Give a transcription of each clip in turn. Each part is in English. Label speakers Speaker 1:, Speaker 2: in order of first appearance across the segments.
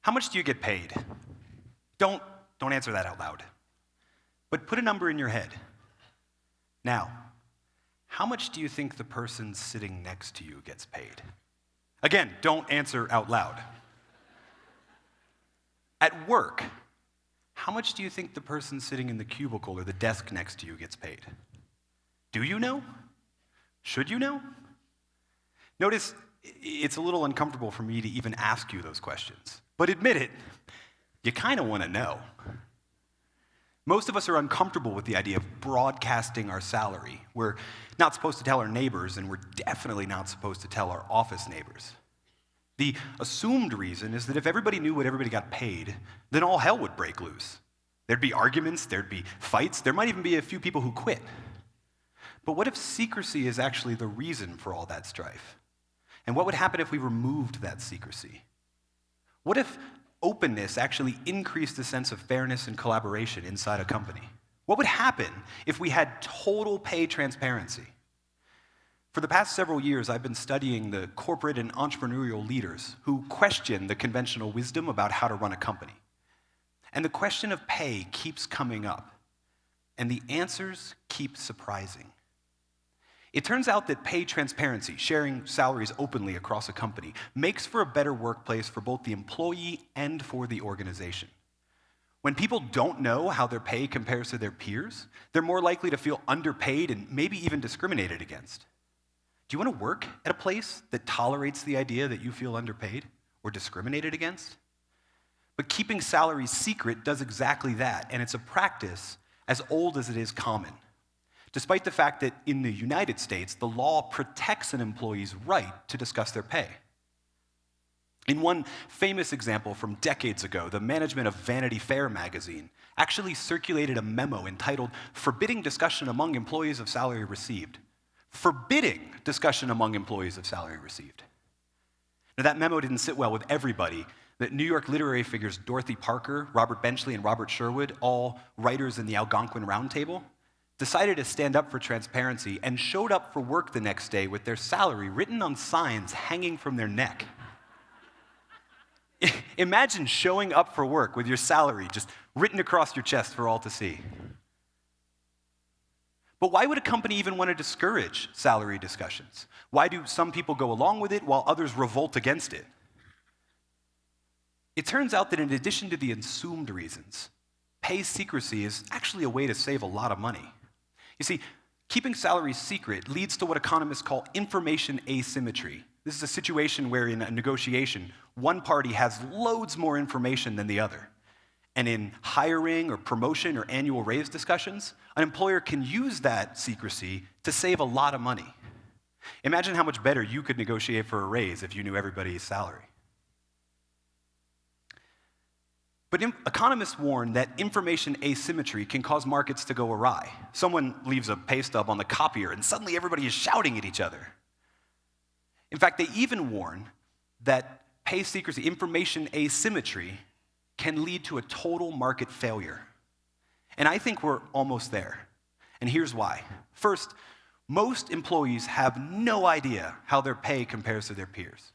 Speaker 1: How much do you get paid? Don't answer that out loud. But put a number in your head. Now, how much do you think the person sitting next to you gets paid? Again, don't answer out loud. At work, how much do you think the person sitting in the cubicle or the desk next to you gets paid? Do you know? Should you know? Notice, it's a little uncomfortable for me to even ask you those questions. But admit it, you kind of want to know. Most of us are uncomfortable with the idea of broadcasting our salary. We're not supposed to tell our neighbors, and we're definitely not supposed to tell our office neighbors. The assumed reason is that if everybody knew what everybody got paid, then all hell would break loose. There'd be arguments, there'd be fights, there might even be a few people who quit. But what if secrecy is actually the reason for all that strife? And what would happen if we removed that secrecy? What if openness actually increased the sense of fairness and collaboration inside a company? What would happen if we had total pay transparency? For the past several years, I've been studying the corporate and entrepreneurial leaders who question the conventional wisdom about how to run a company. And the question of pay keeps coming up, and the answers keep surprising. It turns out that pay transparency, sharing salaries openly across a company, makes for a better workplace for both the employee and for the organization. When people don't know how their pay compares to their peers, they're more likely to feel underpaid and maybe even discriminated against. Do you want to work at a place that tolerates the idea that you feel underpaid or discriminated against? But keeping salaries secret does exactly that, and it's a practice as old as it is common. Despite the fact that in the United States, the law protects an employee's right to discuss their pay. In one famous example from decades ago, the management of Vanity Fair magazine actually circulated a memo entitled "Forbidding Discussion Among Employees of Salary Received." Forbidding discussion among employees of salary received. Now, that memo didn't sit well with everybody. The New York literary figures Dorothy Parker, Robert Benchley, and Robert Sherwood, all writers in the Algonquin Round Table, decided to stand up for transparency and showed up for work the next day with their salary written on signs hanging from their neck. Imagine showing up for work with your salary just written across your chest for all to see. But why would a company even want to discourage salary discussions? Why do some people go along with it while others revolt against it? It turns out that in addition to the assumed reasons, pay secrecy is actually a way to save a lot of money. You see, keeping salaries secret leads to what economists call information asymmetry. This is a situation where in a negotiation, one party has loads more information than the other. And in hiring or promotion or annual raise discussions, an employer can use that secrecy to save a lot of money. Imagine how much better you could negotiate for a raise if you knew everybody's salary. But economists warn that information asymmetry can cause markets to go awry. Someone leaves a pay stub on the copier and suddenly everybody is shouting at each other. In fact, they even warn that pay secrecy, information asymmetry, can lead to a total market failure. And I think we're almost there. And here's why. First, most employees have no idea how their pay compares to their peers.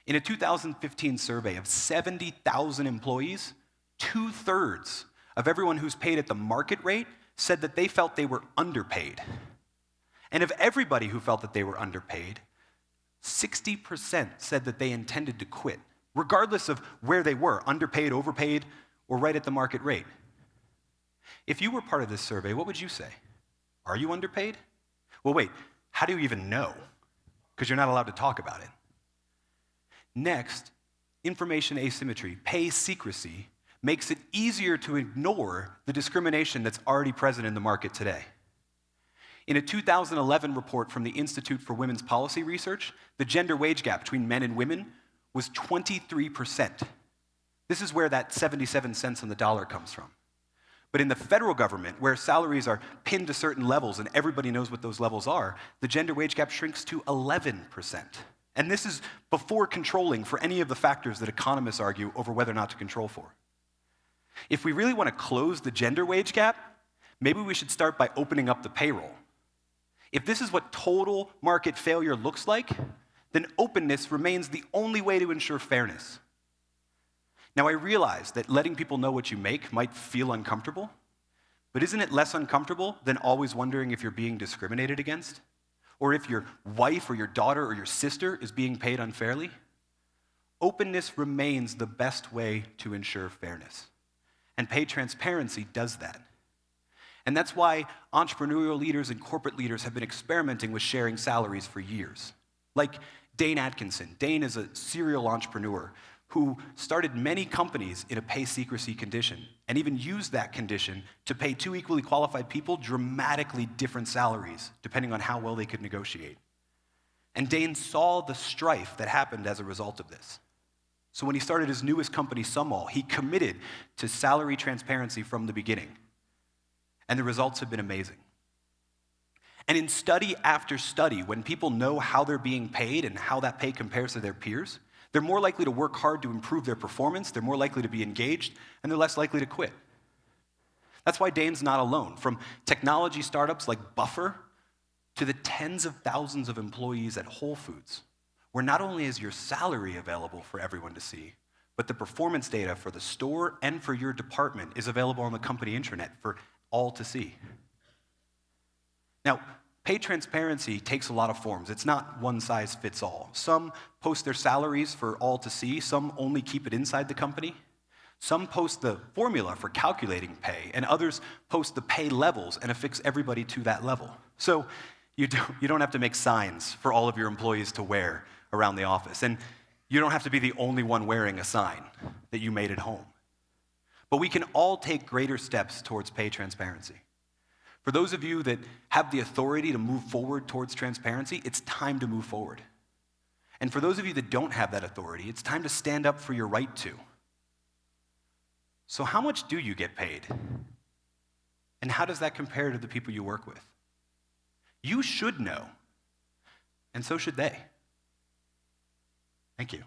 Speaker 1: In a 2015 survey of 70,000 employees, 2/3 of everyone who's paid at the market rate said that they felt they were underpaid. And of everybody who felt that they were underpaid, 60% said that they intended to quit, regardless of where they were, underpaid, overpaid, or right at the market rate. If you were part of this survey, what would you say? Are you underpaid? Well, wait, how do you even know? Because you're not allowed to talk about it. Next, information asymmetry, pay secrecy, makes it easier to ignore the discrimination that's already present in the market today. In a 2011 report from the Institute for Women's Policy Research, the gender wage gap between men and women was 23%. This is where that 77 cents on the dollar comes from. But in the federal government, where salaries are pinned to certain levels and everybody knows what those levels are, the gender wage gap shrinks to 11%. And this is before controlling for any of the factors that economists argue over whether or not to control for. If we really want to close the gender wage gap, maybe we should start by opening up the payroll. If this is what total market failure looks like, then openness remains the only way to ensure fairness. Now, I realize that letting people know what you make might feel uncomfortable, but isn't it less uncomfortable than always wondering if you're being discriminated against? Or if your wife or your daughter or your sister is being paid unfairly? Openness remains the best way to ensure fairness. And pay transparency does that. And that's why entrepreneurial leaders and corporate leaders have been experimenting with sharing salaries for years. Like Dane Atkinson. Dane is a serial entrepreneur who started many companies in a pay secrecy condition and even used that condition to pay two equally qualified people dramatically different salaries, depending on how well they could negotiate. And Dane saw the strife that happened as a result of this. So when he started his newest company, Sumall, he committed to salary transparency from the beginning. And the results have been amazing. And in study after study, when people know how they're being paid and how that pay compares to their peers, they're more likely to work hard to improve their performance, they're more likely to be engaged, and they're less likely to quit. That's why Dane's not alone. From technology startups like Buffer to the tens of thousands of employees at Whole Foods, where not only is your salary available for everyone to see, but the performance data for the store and for your department is available on the company intranet for all to see. Now, pay transparency takes a lot of forms. It's not one size fits all. Some post their salaries for all to see. Some only keep it inside the company. Some post the formula for calculating pay, and others post the pay levels and affix everybody to that level. So you don't have to make signs for all of your employees to wear around the office. And you don't have to be the only one wearing a sign that you made at home. But we can all take greater steps towards pay transparency. For those of you that have the authority to move forward towards transparency, it's time to move forward. And for those of you that don't have that authority, it's time to stand up for your right to. So how much do you get paid? And how does that compare to the people you work with? You should know, and so should they. Thank you.